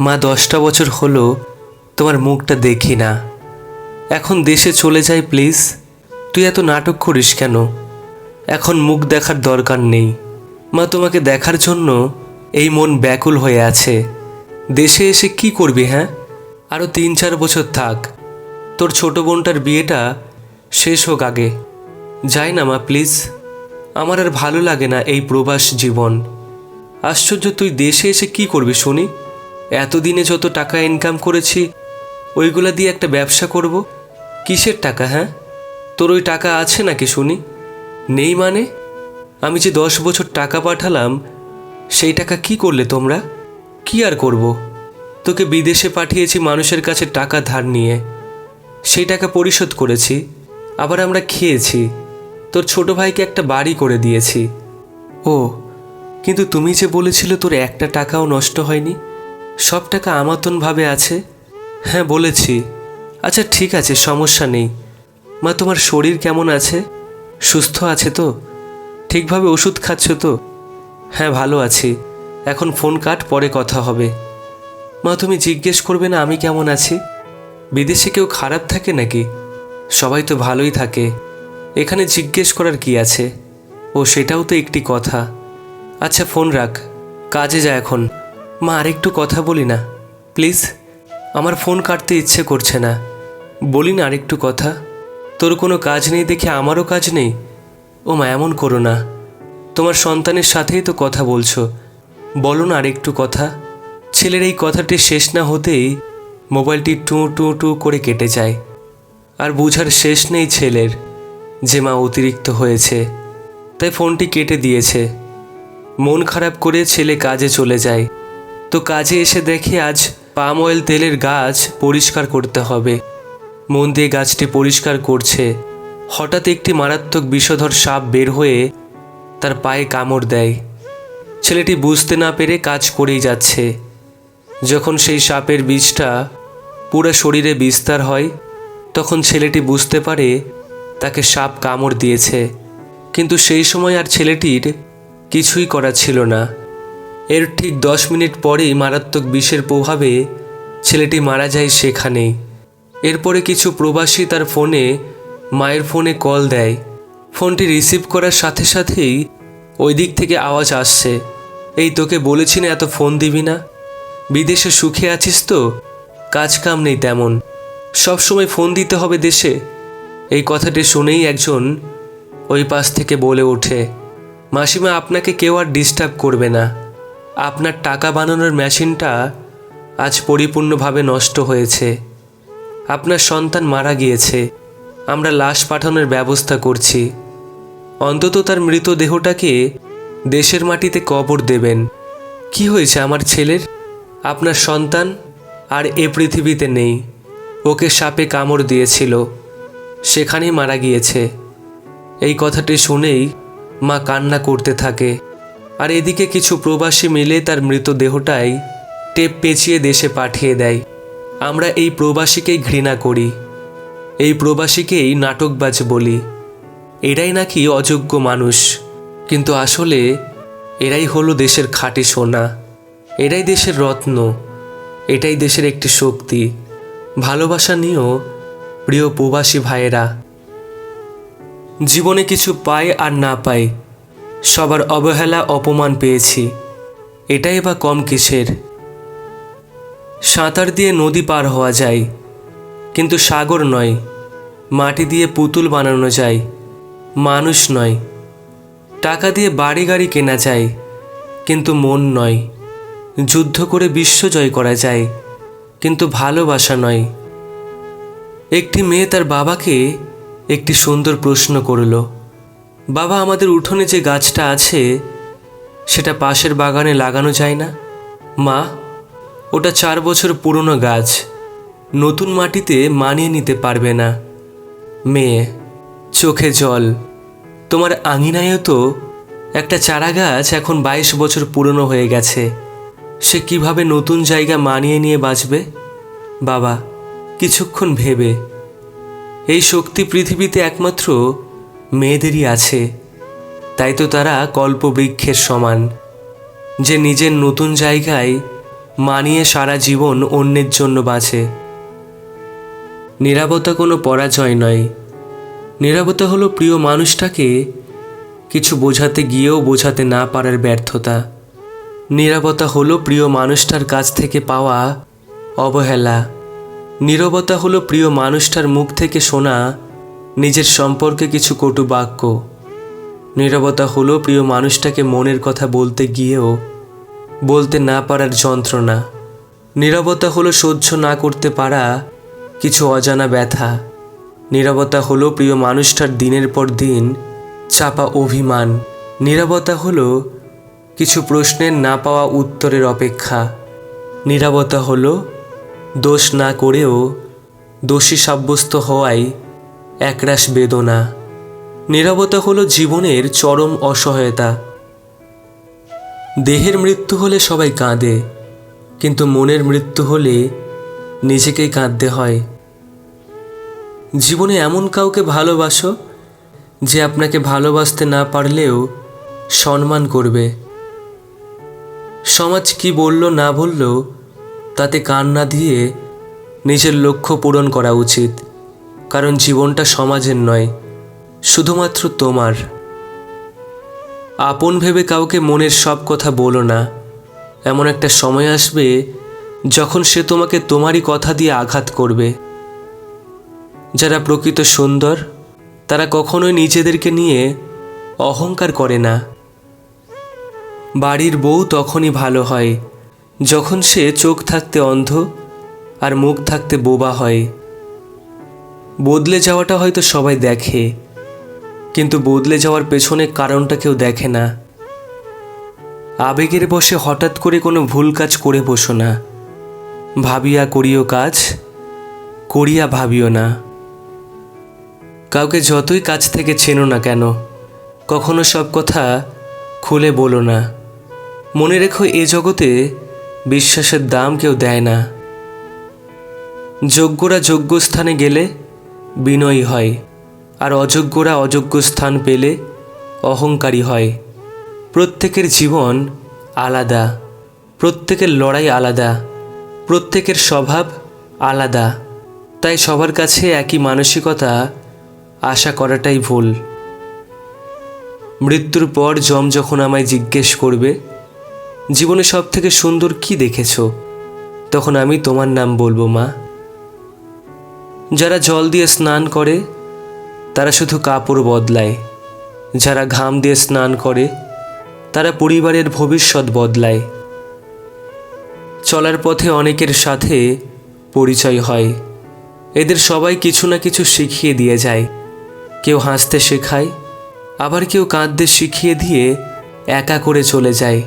মা 10টা বছর হলো তোমার মুখটা দেখি না। এখন দেশে চলে যাই প্লিজ। তুই এত নাটক করিস কেন? এখন মুখ দেখার দরকার নেই মা, তোমাকে দেখার জন্য এই মন ব্যাকুল হয়ে আছে। দেশে এসে কি করবি? হ্যাঁ, আরও 3-4 বছর থাক, তোর ছোট বোনটার বিয়েটা শেষ হোক আগে। যাই না মা প্লিজ, আমার আর ভালো লাগে না এই প্রবাস জীবন। আশ্চর্য, তুই দেশে এসে কি করবি শুনি? এতদিনে যত টাকা ইনকাম করেছি ওইগুলা দিয়ে একটা ব্যবসা করব। কিসের টাকা? হ্যাঁ, তোর ওই টাকা আছে নাকি শুনি? নেই মানে? আমি যে 10 বছর টাকা পাঠালাম সেই টাকা কি করলে তোমরা? কি আর করব? তোকে বিদেশে পাঠিয়েছি মানুষের কাছে টাকা ধার নিয়ে, সেই টাকা পরিশোধ করেছি, আবার আমরা খেয়েছি। তোর ছোট ভাইকে একটা বাড়ি করে দিয়েছি। ও, কিন্তু তুমি যে বলেছিলে তোর একটা টাকাও নষ্ট হয়নি, সব টাকা আমাতনভাবে আছে। হ্যাঁ বলেছি। আচ্ছা ঠিক আছে, সমস্যা নেই। মা, তোমার শরীর কেমন আছে? সুস্থ আছে তো? ঠিকভাবে ওষুধ খাচ্ছ তো? হ্যাঁ ভালো আছি। এখন ফোন কাট, পরে কথা হবে। মা, তুমি জিজ্ঞেস করবে না আমি কেমন আছি? বিদেশে কেউ খারাপ থাকে নাকি? সবাই তো ভালোই থাকে, এখানে জিজ্ঞেস করার কি আছে? ও, সেটাও তো একটি কথা। আচ্ছা ফোন রাখ, কাজে যা এখন। মা, আরেকটু কথা বলি না প্লিজ? আমার ফোন কাটতে ইচ্ছে করছে না। বলি না আরেকটু কথা? তোর কোনো কাজ নেই দেখে আমারও কাজ নেই? ও মা, এমন করো না। তোমার সন্তানের সাথেই তো কথা বলছো, বলো না আরেকটু কথা। ছেলের এই কথাটি শেষ না হতেই মোবাইলটি টু টু টু করে কেটে যায়। আর বুঝার শেষ নেই ছেলের যে মা অতিরিক্ত হয়েছে, তাই ফোনটি কেটে দিয়েছে। মন খারাপ করে ছেলে কাজে চলে যায়। তো কাজে এসে দেখে আজ পাম অয়েল তেলের গাছ পরিষ্কার করতে হবে। মন দিয়ে গাছটি পরিষ্কার করছে, হঠাৎ একটি মারাত্মক বিষধর সাপ বের হয়ে তার পায়ে কামড় দেয়। ছেলেটি বুঝতে না পেরে কাজ করেই যাচ্ছে। যখন সেই সাপের বিষটা পুরো শরীরে বিস্তার হয় তখন ছেলেটি বুঝতে পারে তাকে সাপ কামড় দিয়েছে। কিন্তু সেই সময় আর ছেলেটির কিছুই করার ছিল না। এর ঠিক 10 মিনিট পরেই মারাত্মক বিষের প্রভাবে ছেলেটি মারা যায় সেখানেই। এরপরে কিছু প্রবাসী তার ফোনে মায়ের ফোনে কল দেয়। ফোনটি রিসিভ করার সাথে সাথেই ওই দিক থেকে আওয়াজ আসছে, এই তোকে বলেছি না এত ফোন দিবি না? বিদেশে সুখে আছিস তো? কাজ কাম নেই তেমন, সব সময় ফোন দিতে হবে দেশে? এই কথাটি শুনেই একজন ওই পাশ থেকে বলে ওঠে, মাসিমা আপনাকে কেউ আর ডিস্টার্ব করবে না। আপনার টাকা বানানোর মেশিনটা আজ পরিপূর্ণভাবে নষ্ট হয়েছে। আপনার সন্তান মারা গিয়েছে, আমরা লাশ পাঠানোর ব্যবস্থা করছি। অন্তত তার মৃতদেহটাকে দেশের মাটিতে কবর দেবেন। কি হয়েছে আমার ছেলের? আপনার সন্তান আর এ পৃথিবীতে নেই, ওকে সাপে কামড় দিয়েছিল, সেখানেই মারা গিয়েছে। এই কথাটি শুনেই মা কান্না করতে থাকে। আর এদিকে কিছু প্রবাসী মিলে তার মৃতদেহটাই টেপ পেঁচিয়ে দেশে পাঠিয়ে দেয়। আমরা এই প্রবাসীকেই ঘৃণা করি, এই প্রবাসীকেই নাটকবাজ বলি। এরাই নাকি অযোগ্য মানুষ, কিন্তু আসলে এরাই হলো দেশের খাঁটি সোনা, এরাই দেশের রত্ন, এটাই দেশের একটি শক্তি। ভালোবাসা নিয়েও প্রিয় প্রবাসী ভাইয়েরা, জীবনে কিছু পাই আর না পাই, সবার অবহেলা অপমান পেয়েছি, এটাই বা কম কিসের? সাঁতার দিয়ে নদী পার হওয়া যায়, কিন্তু সাগর নয়। মাটি দিয়ে পুতুল বানানো যায়, মানুষ নয়। টাকা দিয়ে বাড়ি গাড়ি কেনা যায়, কিন্তু মন নয়। যুদ্ধ করে বিশ্ব জয় করা যায়, কিন্তু ভালোবাসা নয়। একটি মেয়ে তার বাবাকে একটি সুন্দর প্রশ্ন করল, বাবা, আমাদের উঠোনে যে গাছটা আছে সেটা পাশের বাগানে লাগানো যায় না? মা, ওটা 4 বছর পুরনো গাছ, নতুন মাটিতে মানিয়ে নিতে পারবে না। মেয়ে, চোখে জল, তোমার আঙিনায়ও তো একটা চারা গাছ এখন 22 বছর পুরনো হয়ে গেছে, সে কিভাবে নতুন জায়গা মানিয়ে নিয়ে বাঁচবে? বাবা, কিছুক্ষণ ভেবে, এই শক্তি পৃথিবীতে একমাত্র মেয়েদেরই আছে। তাই তো তারা কল্পবৃক্ষের সমান, যে নিজের নতুন জায়গায় মানিয়ে সারা জীবন অন্যের জন্য বাঁচে। নীরবতা কোনো পরাজয় নয়, নীরবতা হলো প্রিয় মানুষটাকে কিছু বোঝাতে গিয়েও বোঝাতে না পারার ব্যর্থতা। নীরবতা হলো প্রিয় মানুষটার কাছ থেকে পাওয়া অবহেলা। নীরবতা হলো প্রিয় মানুষটার মুখ থেকে শোনা নিজের সম্পর্কে কিছু কটু বাক্য। নীরবতা হলো প্রিয় মানুষটাকে মনের কথা বলতে গিয়েও বলতে না পারার যন্ত্রণা। নীরবতা হলো সহ্য না করতে পারা কিছু অজানা ব্যথা। নীরবতা হলো প্রিয় মানুষটার দিনের পর দিন চাপা অভিমান। নীরবতা হলো কিছু প্রশ্নের না পাওয়া উত্তরের অপেক্ষা। নীরবতা হলো দোষ না করেও দোষী সাব্যস্ত হওয়ায় একরাশ বেদনা। নীরবতা হলো জীবনের চরম অসহায়তা। দেহের মৃত্যু হলে সবাই কাঁদে, কিন্তু মনের মৃত্যু হলে নিজেকেই কাঁদতে হয়। জীবনে এমন কাউকে ভালোবাসো যে আপনাকে ভালোবাসতে না পারলেও সম্মান করবে। সমাজ কি বলল না বলল তাতে কান না দিয়ে নিজের লক্ষ্য পূরণ করা উচিত, কারণ জীবনটা সমাজের নয়, শুধুমাত্র তোমার। আপন ভেবে কাউকে মনের সব কথা বলো না। এমন একটা সময় আসবে যখন সে তোমাকে তোমারই কথা দিয়ে আঘাত করবে। যারা প্রকৃত সুন্দর তারা কখনোই নিজেদেরকে নিয়ে অহংকার করে না। বাড়ির বউ তখনই ভালো হয় যখন সে চোখ থাকতে অন্ধ আর মুখ থাকতে বোবা হয়। বদলে যাওয়াটা হয়তো সবাই দেখে, কিন্তু বদলে যাওয়ার পেছনে কারণটা কেউ দেখে না। আবেগের বশে হঠাৎ করে কোনো ভুল কাজ করে বসো না। ভাবিয়া করিও কাজ, করিয়া ভাবিও না। কাউকে যতই কাছ থেকে চেনো না কেন, কখনো সব কথা খুলে বলো না। মনে রেখো, এ জগতে বিশ্বাসের দাম কেউ দেয় না। যোগ্যরা যোগ্য স্থানে গেলে বিনয়ী হয়, আর অযোগ্যরা অযোগ্য স্থান পেলে অহংকারী হয়। প্রত্যেকের জীবন আলাদা, প্রত্যেকের লড়াই আলাদা, প্রত্যেকের স্বভাব আলাদা। তাই সবার কাছে একই মানসিকতা আশা করাটাই ভুল। মৃত্যুর পর যম যখন আমায় জিজ্ঞেস করবে জীবনে সব থেকে সুন্দর কি দেখেছ, তখন আমি তোমার নাম বলবো, মা। যারা জল দিয়ে স্নান করে তারা শুধু কাপড় বদলায়, যারা ঘাম দিয়ে স্নান করে তারা পরিবারের ভবিষ্যৎ বদলায়। চলার পথে অনেকের সাথে পরিচয় হয়, এদের সবাই কিছু না কিছু শিখিয়ে দিয়ে যায়। কেউ হাসতে শেখায়, আবার কেউ কাঁদতে শিখিয়ে দিয়ে একা করে চলে যায়।